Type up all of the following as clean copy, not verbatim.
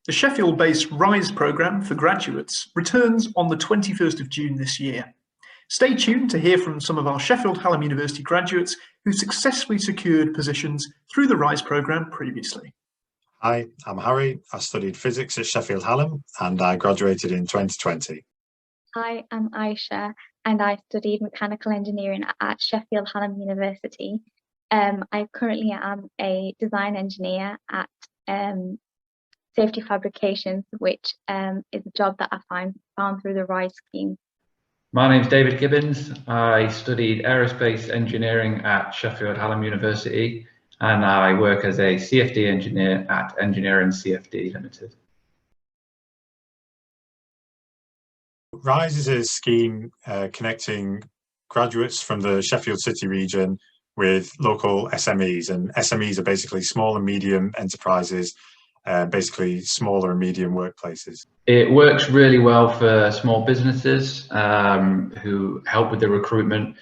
The Sheffield-based RISE programme for graduates returns on the 21st of June this year. Stay tuned to hear from some of our Sheffield Hallam University graduates who successfully secured positions through the RISE programme previously. Hi, I'm Harry. I studied physics at Sheffield Hallam and I graduated in 2020. Hi, I'm Aisha and I studied mechanical engineering at Sheffield Hallam University. I currently am a design engineer at Safety Fabrications, which is a job that I found through the RISE scheme. My name's David Gibbons. I studied aerospace engineering at Sheffield Hallam University and I work as a CFD engineer at Engineering CFD Limited. RISE is a scheme connecting graduates from the Sheffield City Region with local SMEs, and SMEs are basically small and medium enterprises, basically smaller and medium workplaces. It works really well for small businesses who help with the recruitment,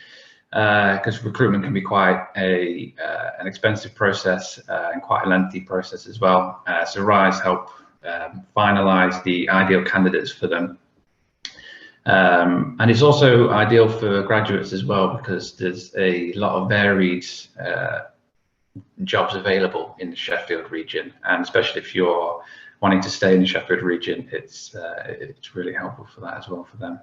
because recruitment can be quite an expensive process and quite a lengthy process as well. So RISE help finalise the ideal candidates for them. And it's also ideal for graduates as well because there's a lot of varied jobs available in the Sheffield region, and especially if you're wanting to stay in the Sheffield region, it's really helpful for that as well for them.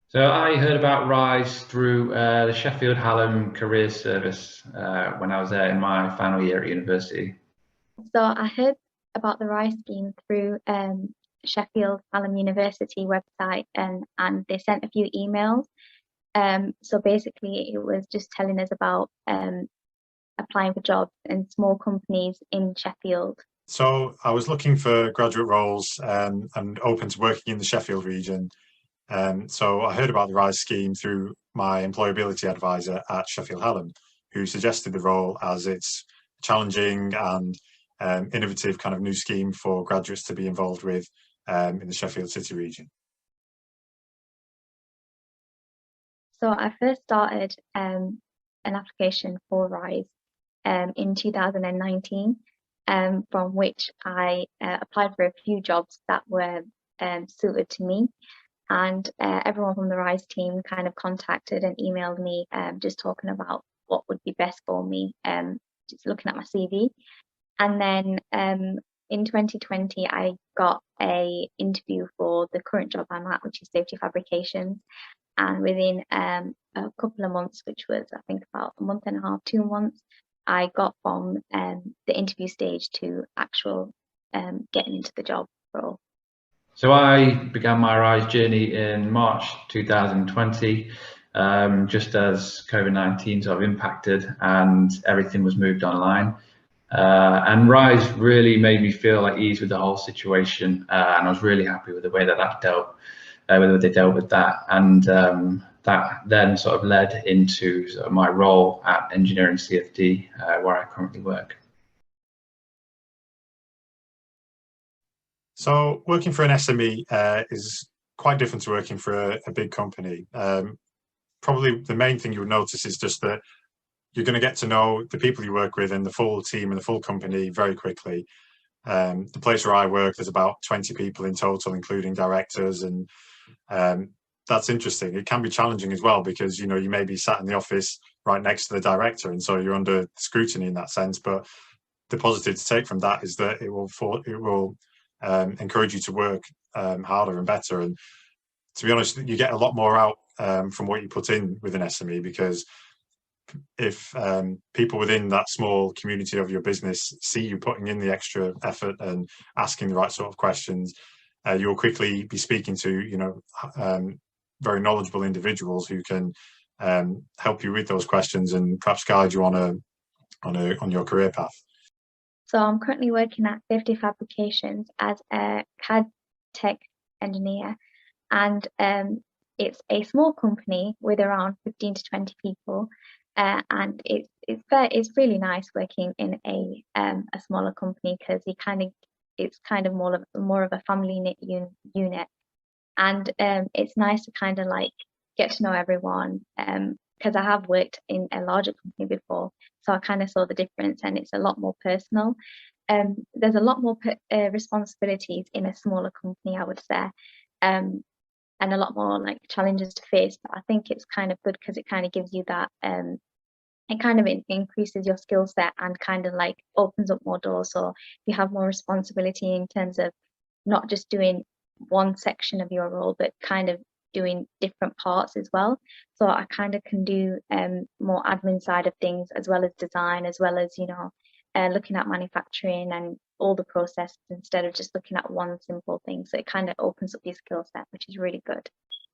So I heard about RISE through the Sheffield Hallam Careers Service when I was there in my final year at university. So I heard about the RISE scheme through Sheffield Hallam University website, and they sent a few emails. So basically it was just telling us about applying for jobs in small companies in Sheffield. So I was looking for graduate roles and open to working in the Sheffield region. So I heard about the RISE scheme through my employability advisor at Sheffield Hallam, who suggested the role as it's challenging and innovative kind of new scheme for graduates to be involved with in the Sheffield City region. So I first started an application for RISE in 2019, from which I applied for a few jobs that were suited to me. And everyone from the RISE team kind of contacted and emailed me just talking about what would be best for me, just looking at my CV. And then in 2020, I got an interview for the current job I'm at, which is Safety Fabrications. And within a couple of months, which was I think about a month and a half, 2 months, I got from the interview stage to actual getting into the job role. So I began my RISE journey in March 2020, just as COVID-19 sort of impacted and everything was moved online. And RISE really made me feel at ease with the whole situation, and I was really happy with the way that they dealt with that, and that then sort of led into sort of my role at Engineering CFD, where I currently work. So working for an SME is quite different to working for a big company. Probably the main thing you would notice is just that you're going to get to know the people you work with and the full team and the full company very quickly. The place where I work, there's about 20 people in total, including directors, and that's interesting. It can be challenging as well because you may be sat in the office right next to the director, and so you're under scrutiny in that sense. But the positive to take from that is that it will encourage you to work harder and better. And to be honest, you get a lot more out from what you put in with an SME, because if people within that small community of your business see you putting in the extra effort and asking the right sort of questions, you'll quickly be speaking to very knowledgeable individuals who can help you with those questions and perhaps guide you on your career path. So I'm currently working at Safety Fabrications as a CAD tech engineer, and it's a small company with around 15 to 20 people. And it's really nice working in a smaller company because it's kind of more of a family knit unit, and it's nice to kind of like get to know everyone, because I have worked in a larger company before, so I kind of saw the difference, and it's a lot more personal. There's a lot more responsibilities in a smaller company, I would say, and a lot more like challenges to face. But I think it's kind of good because it kind of gives you that, it kind of increases your skill set and kind of like opens up more doors. So you have more responsibility in terms of not just doing one section of your role, but kind of doing different parts as well. So I kind of can do more admin side of things, as well as design, as well as, you know, looking at manufacturing and all the processes instead of just looking at one simple thing. So it kind of opens up your skill set, which is really good.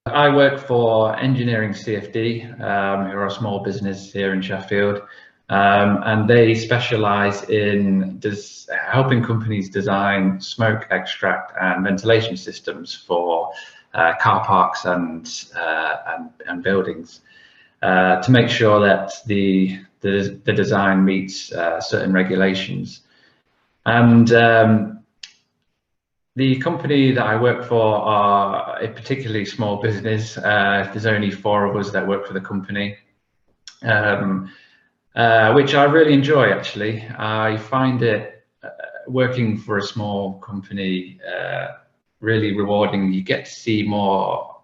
I work for Engineering CFD, who are a small business here in Sheffield, and they specialise in helping companies design smoke extract and ventilation systems for car parks and buildings, to make sure that the design meets certain regulations. And the company that I work for are a particularly small business. There's only 4 of us that work for the company, which I really enjoy, actually. I find it, working for a small company, really rewarding. You get to see more,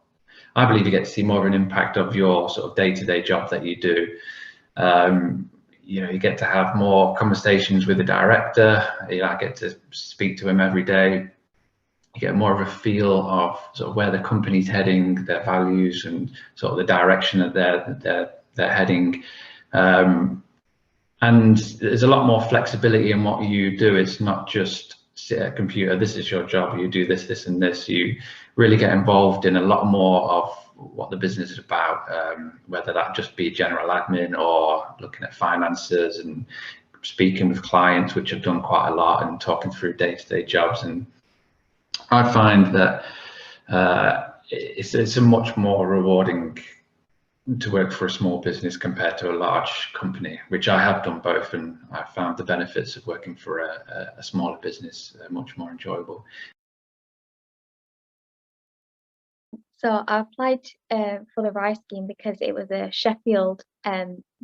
I believe you get to see more of an impact of your sort of day-to-day job that you do. You know, you get to have more conversations with the director. You know, I get to speak to him every day. You get more of a feel of sort of where the company's heading, their values, and sort of the direction that they're heading. And there's a lot more flexibility in what you do. It's not just sit at a computer, this is your job, you do this, this, and this. You really get involved in a lot more of what the business is about, whether that just be general admin or looking at finances and speaking with clients, which I've done quite a lot, and talking through day-to-day jobs. And I find that it's a much more rewarding to work for a small business compared to a large company, which I have done both, and I found the benefits of working for a smaller business much more enjoyable. So I applied for the RISE scheme because it was a Sheffield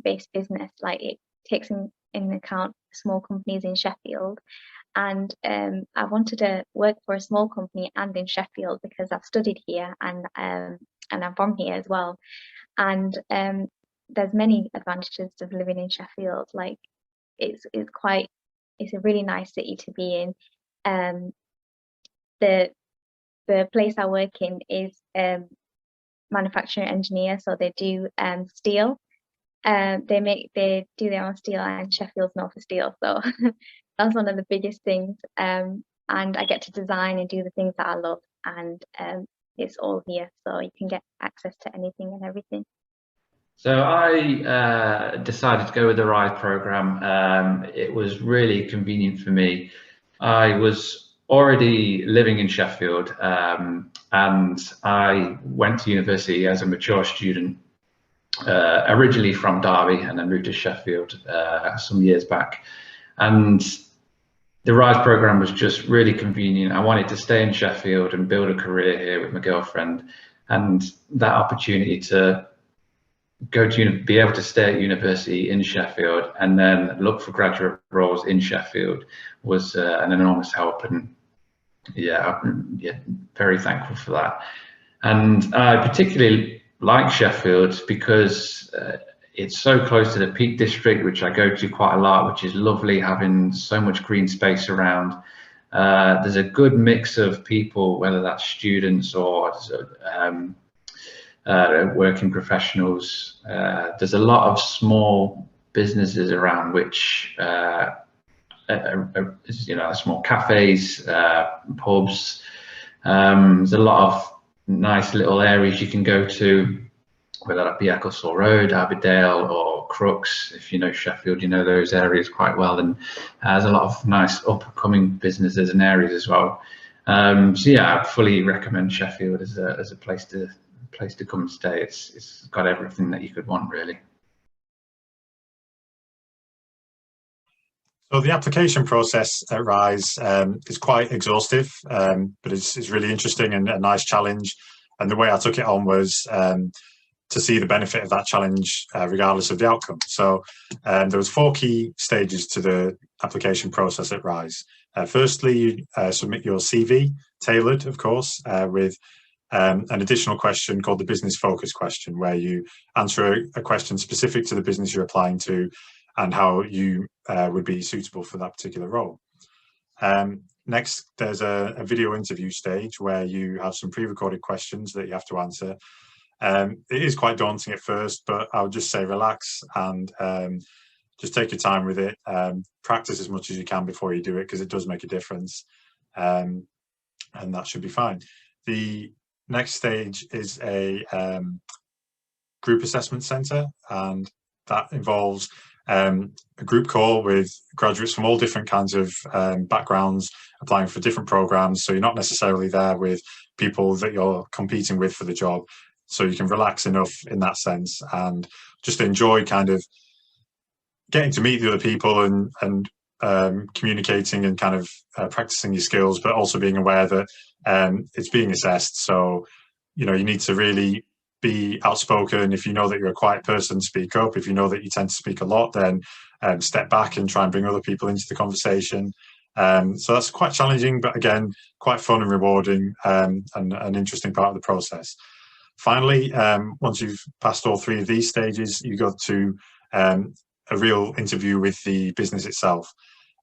based business. Like, it takes in account small companies in Sheffield. And I wanted to work for a small company and in Sheffield because I've studied here, and I'm from here as well. And there's many advantages of living in Sheffield. Like, it's a really nice city to be in. The place I work in is manufacturing engineer, so they do steel. They do their own steel, and Sheffield's known for steel, so that's one of the biggest things. And I get to design and do the things that I love, and it's all here, so you can get access to anything and everything. So I decided to go with the RISE program. It was really convenient for me. I was already living in Sheffield, and I went to university as a mature student, originally from Derby, and then moved to Sheffield some years back. And the RISE program was just really convenient. I wanted to stay in Sheffield and build a career here with my girlfriend, and that opportunity to be able to stay at university in Sheffield and then look for graduate roles in Sheffield was an enormous help. And yeah, very thankful for that. And I particularly like Sheffield because it's so close to the Peak District, which I go to quite a lot, which is lovely, having so much green space around. There's a good mix of people, whether that's students or working professionals. There's a lot of small businesses around, which you know, small cafes, pubs. There's a lot of nice little areas you can go to, whether that be Ecclesall Road, Abbeydale, or Crooks. If you know Sheffield, you know those areas quite well. And there's a lot of nice up-and-coming businesses and areas as well. So yeah, I fully recommend Sheffield as a place to come and stay. It's got everything that you could want, really. So the application process at RISE is quite exhaustive, but it's really interesting and a nice challenge. And the way I took it on was to see the benefit of that challenge regardless of the outcome. So there was 4 key stages to the application process at Rise. Firstly, you submit your CV, tailored, of course, with an additional question called the business focus question, where you answer a question specific to the business you're applying to and how you would be suitable for that particular role. Next, there's a video interview stage where you have some pre-recorded questions that you have to answer. It is quite daunting at first, but I would just say relax and just take your time with it. Practice as much as you can before you do it, because it does make a difference, and that should be fine. The next stage is a group assessment centre, and that involves a group call with graduates from all different kinds of backgrounds applying for different programs. So you're not necessarily there with people that you're competing with for the job. So you can relax enough in that sense and just enjoy kind of getting to meet the other people and communicating and kind of practicing your skills, but also being aware that it's being assessed. So, you know, you need to really be outspoken. If you know that you're a quiet person, speak up. If you know that you tend to speak a lot, then step back and try and bring other people into the conversation. So that's quite challenging, but again, quite fun and rewarding, and an interesting part of the process. Finally, once you've passed all 3 of these stages, you go to a real interview with the business itself.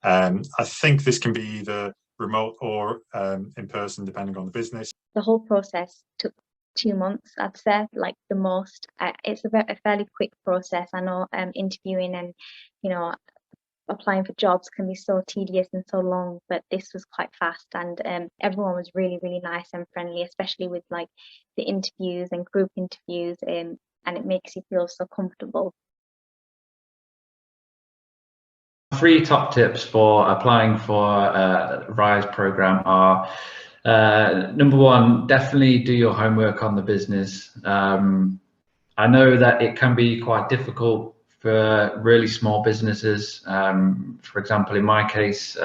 I think this can be either remote or in person, depending on the business. The whole process took 2 months, I'd say, like the most. It's a fairly quick process. I know interviewing and, you know, applying for jobs can be so tedious and so long, but this was quite fast, and everyone was really, really nice and friendly, especially with like the interviews and group interviews, and it makes you feel so comfortable. 3 top tips for applying for a Rise program are, number 1, definitely do your homework on the business. I know that it can be quite difficult for really small businesses. For example, in my case,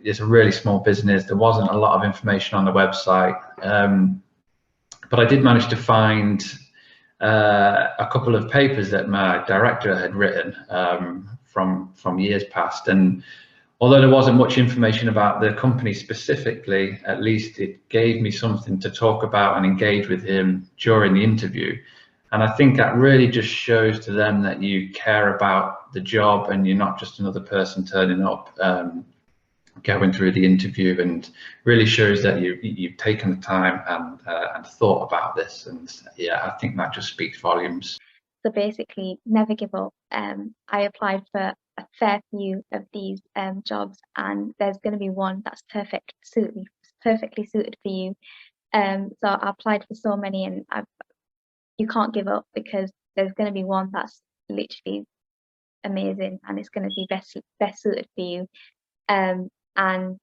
it's a really small business. There wasn't a lot of information on the website, but I did manage to find a couple of papers that my director had written from years past, and although there wasn't much information about the company specifically, at least it gave me something to talk about and engage with him during the interview. And I think that really just shows to them that you care about the job and you're not just another person turning up, going through the interview, and really shows that you've taken the time and thought about this. And yeah, I think that just speaks volumes. So basically, never give up. I applied for a fair few of these jobs, and there's going to be one that's perfectly suited for you. So I applied for so many, and you can't give up, because there's going to be one that's literally amazing, and it's going to be best suited for you. And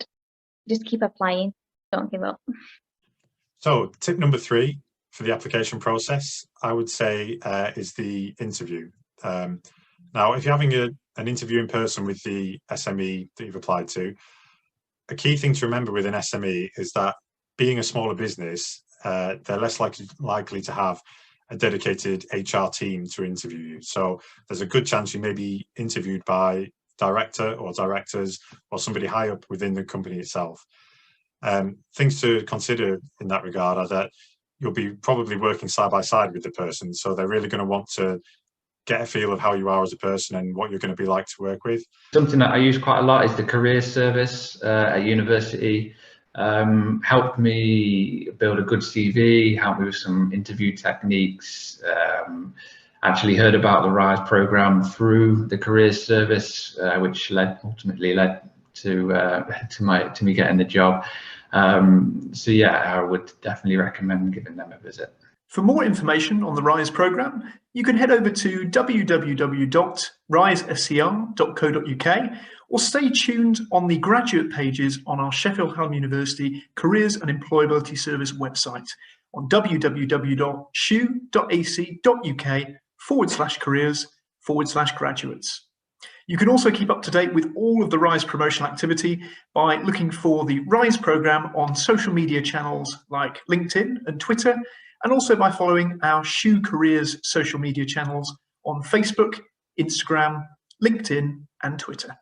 just keep applying. Don't give up. So tip number 3 for the application process, I would say, is the interview. Now, if you're having an interview in person with the SME that you've applied to, a key thing to remember with an SME is that being a smaller business, they're less likely to have a dedicated HR team to interview you. So there's a good chance you may be interviewed by director or directors or somebody high up within the company itself. Things to consider in that regard are that you'll be probably working side by side with the person, so they're really going to want to get a feel of how you are as a person and what you're going to be like to work with. Something that I use quite a lot is the careers service at university. Helped me build a good CV, helped me with some interview techniques. Actually heard about the Rise program through the careers service, which ultimately led to me getting the job. So yeah, I would definitely recommend giving them a visit. For more information on the Rise programme, you can head over to www.risescr.co.uk or stay tuned on the graduate pages on our Sheffield Hallam University Careers and Employability Service website on www.shu.ac.uk/careers/graduates. You can also keep up to date with all of the Rise promotional activity by looking for the Rise programme on social media channels like LinkedIn and Twitter, and also by following our SHU Careers social media channels on Facebook, Instagram, LinkedIn, and Twitter.